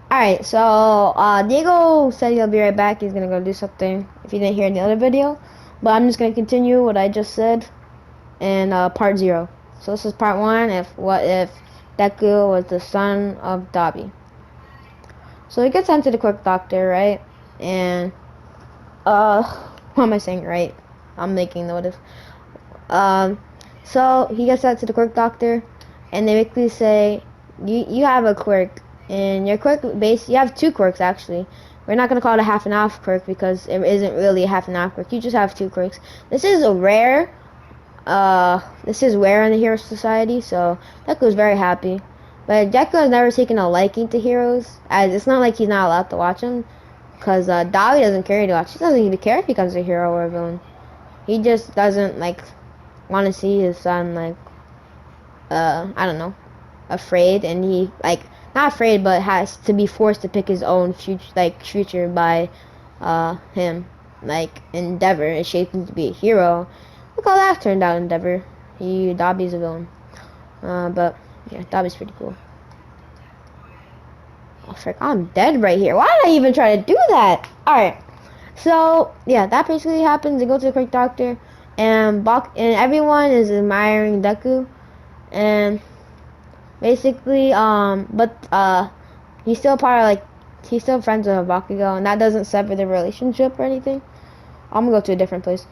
Alright, so Diego said he'll be right back. He's gonna go do something if you didn't hear in the other video. But I'm just gonna continue what I just said in part 0. So this is part 1, what if Deku was the son of Dabi. So he gets sent to the quirk doctor, right? And what am I saying, right? I'm making notice. Um so he gets sent to the quirk doctor, and they basically say you have a quirk, and your quirk base, you have 2 quirks actually. We're not gonna call it a half and half quirk because it isn't really a half and half quirk. You just have 2 quirks. This is a rare. This is rare in the Hero Society, so Deku's very happy. But Deku has never taken a liking to heroes, as it's not like he's not allowed to watch them, because Dabi doesn't care to watch. He doesn't even care if he becomes a hero or a villain. He just doesn't like want to see his son like I don't know, afraid, and he like not afraid, but has to be forced to pick his own future by him. Like Endeavor is shaped him to be a hero. Look how that turned out, Endeavor. Dabi's a villain. But yeah, Dabi's pretty cool. Oh frick, I'm dead right here. Why did I even try to do that? Alright. So yeah, that basically happens. They go to the quick doctor, and everyone is admiring Deku, and basically, he's still part of he's still friends with Bakugo, and that doesn't sever the relationship or anything. I'm gonna go to a different place.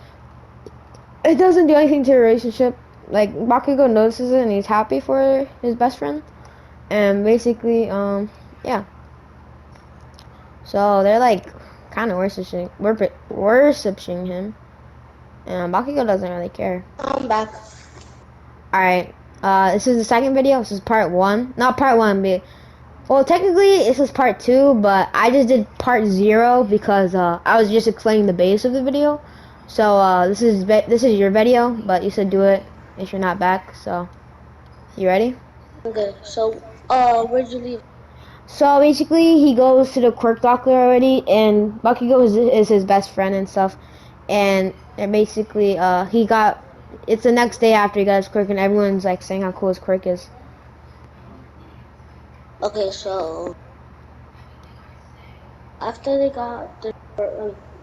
It doesn't do anything to the relationship. Like Bakugo notices it, and he's happy for his best friend, and basically, yeah. So they're like kind of worshiping him, and Bakugo doesn't really care. I'm back. Alright, this is the second video. This is part 1. Not part 1, but well, technically this is part 2, but I just did part 0 because I was just explaining the base of the video. So this is your video, but you said do it if you're not back. So you ready? Okay, so where'd you leave? So basically, he goes to the quirk doctor already, and Bakugo is his best friend and stuff. And basically, it's the next day after he got his quirk, and everyone's like saying how cool his quirk is. Okay, so after they got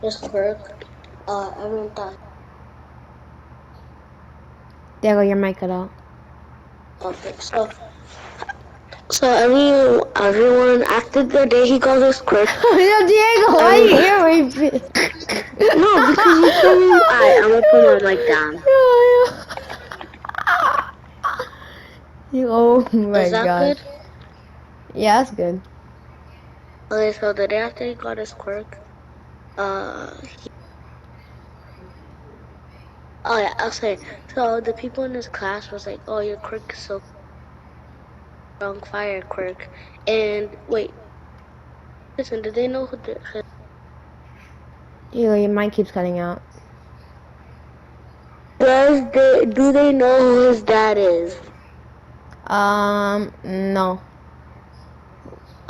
this quirk, everyone thought, There go your mic cut out. okay, so everyone after the day he got this quirk. Yo, Diego, why you ear raping? No, because you told me. I'm gonna put my mic down. Oh my Is that gosh. good? Yeah, that's good. Okay, so the day after he got his quirk, oh yeah, I'll say. So the people in his class was like, "Oh, your quirk is so strong, fire quirk." And wait, listen, did they know who Diego, your mic keeps cutting out. do they know who his dad is? No.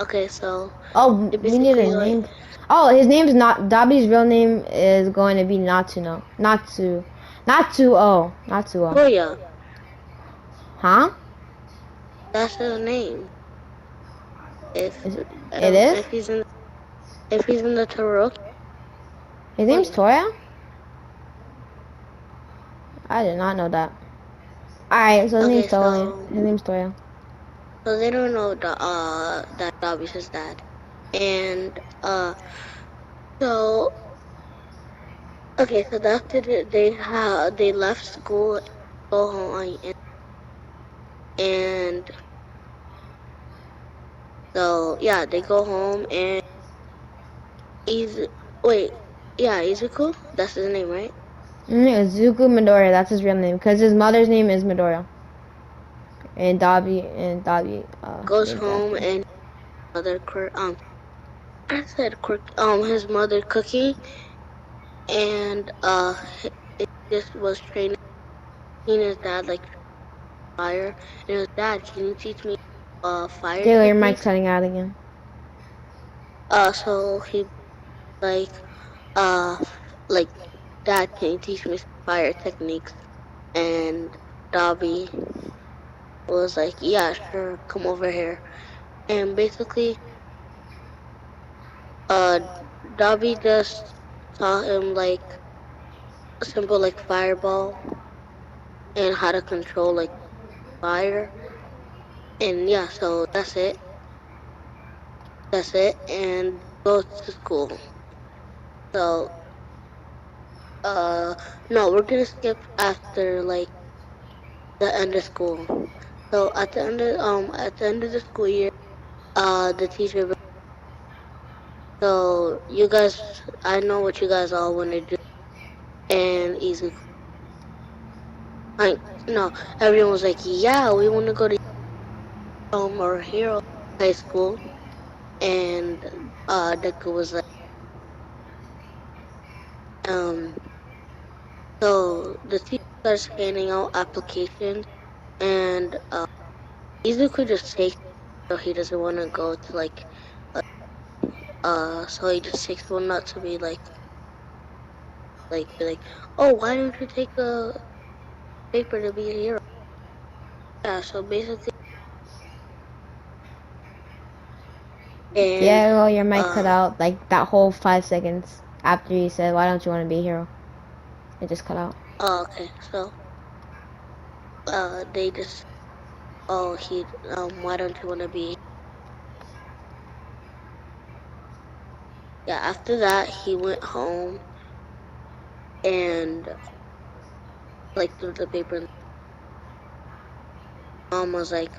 Okay, so Oh, we need a basically name. Oh, his name's not Dabi's real name is going to be Natsuno. Natsuo. oh yeah, Huh? that's his name. If It is? if he's in the tarot, His name's Toya? I did not know that. Alright, so his name's Toya. His name's Toya. So they don't know that Dobby's his dad, and so okay, so after they left school, go home, and so yeah, they go home and Izuku, that's his name, right? Zuko Midoriya, that's his real name, because his mother's name is Midoriya. And Dabi Goes home and his mother cooking, and it just was training his dad like fire, and his dad, can you teach me fire? Taylor, your mic's cutting out again. So he like dad, can you teach me fire techniques? And Dobby was like, yeah, sure, come over here. And basically Uh, Dabi just taught him like a simple like fireball and how to control like fire. And yeah, so that's it. That's it. And goes to school. So no, we're gonna skip after like the end of school. So at the end of the school year, the teacher. So you guys, I know what you guys all want to do, and Izuku, like no, everyone was like, yeah, we want to go to or Hero High School, and Deku was like, um, so the teacher starts handing out applications, and Izuku just takes, so he doesn't want to go to like, so he just takes one not to be be like, oh, why don't you take a paper to be a hero? Yeah, so basically, and Diego, your mic cut out like that whole 5 seconds after you said, "Why don't you want to be a hero?" It just cut out. oh, okay, so they just, oh, why don't you want to be? Yeah, after that, he went home and like threw the paper. And mom was like,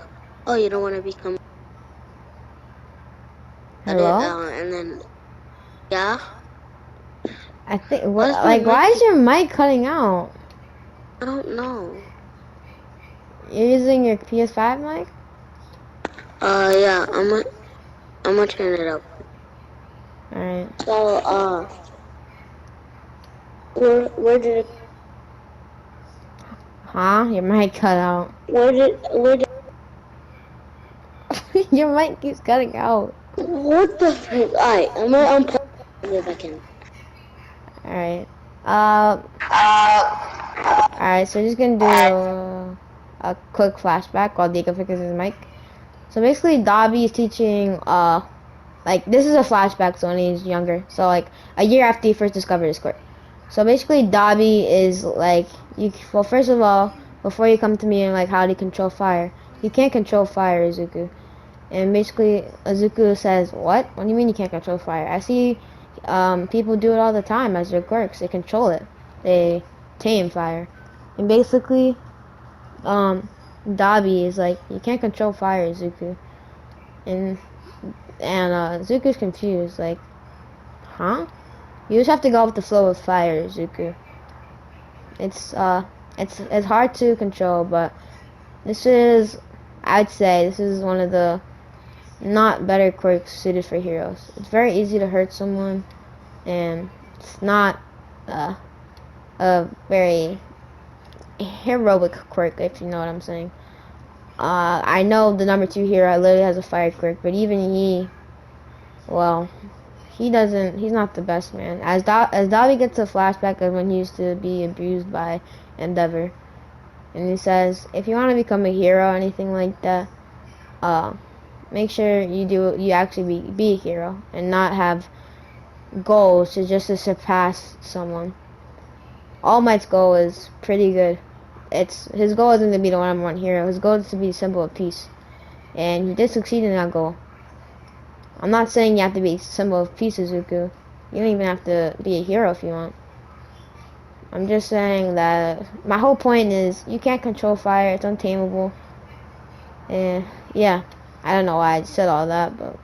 oh, you don't want to become. Hello? And then yeah, I think why what does my like mic why is keep? your mic cutting out? I don't know. You're using your PS5 mic? Yeah, I'm gonna turn it up. All right. So where did it, Huh? Your mic cut out. where did Your mic keeps cutting out. what the frick? Alright, I'm gonna unplug it back in. All right. Uh. All right. So just gonna do a quick flashback while Diego fixes his mic. So basically, Dabi is teaching. Like this is a flashback, so when he's younger. So like a year after he first discovered his quirk. So basically, Dabi is like you. Well, first of all, before you come to me and like how do you control fire, you can't control fire, Izuku. And basically, Izuku says, "What? What do you mean you can't control fire? I see people do it all the time as their quirks. They control it. They tame fire." And basically, Dabi is like, "You can't control fire, Izuku." And Zuko's confused, like, huh? You just have to go with the flow of fire, Zuko. It's it's hard to control, but this is, I'd say, this is one of the not better quirks suited for heroes. It's very easy to hurt someone, and it's not a very heroic quirk, if you know what I'm saying. I know the number 2 hero literally has a fire quirk, but even he, well, he's not the best man. As Dobby gets a flashback of when he used to be abused by Endeavor, and he says, if you want to become a hero or anything like that, make sure you actually be a hero and not have goals to surpass someone. All Might's goal is pretty good. His goal isn't to be the #1 hero. His goal is to be a symbol of peace, and he did succeed in that goal. I'm not saying you have to be a symbol of peace, Izuku. You don't even have to be a hero if you want. I'm just saying that my whole point is you can't control fire. It's untamable. And yeah, I don't know why I said all that, but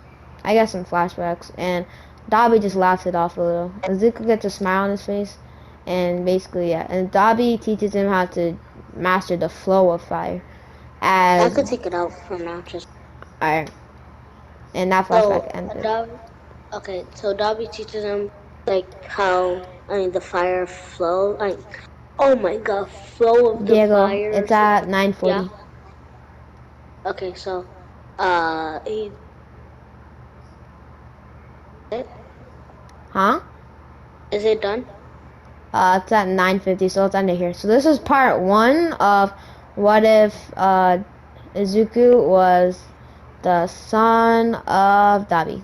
I got some flashbacks. And Dobby just laughs it off a little. Izuku gets a smile on his face. And basically, yeah. And Dobby teaches him how to master the flow of fire. I As could take it out for now, just Alright. And that so flashback ended. okay, so Dobby teaches him like how the fire flow. Oh my god, flow of the Diego, fire or it's at something. Yeah. 9:40. Okay, so he Huh? is it done? It's at 9:50, so it's under here. So this is part 1 of what if Izuku was the son of Dabi.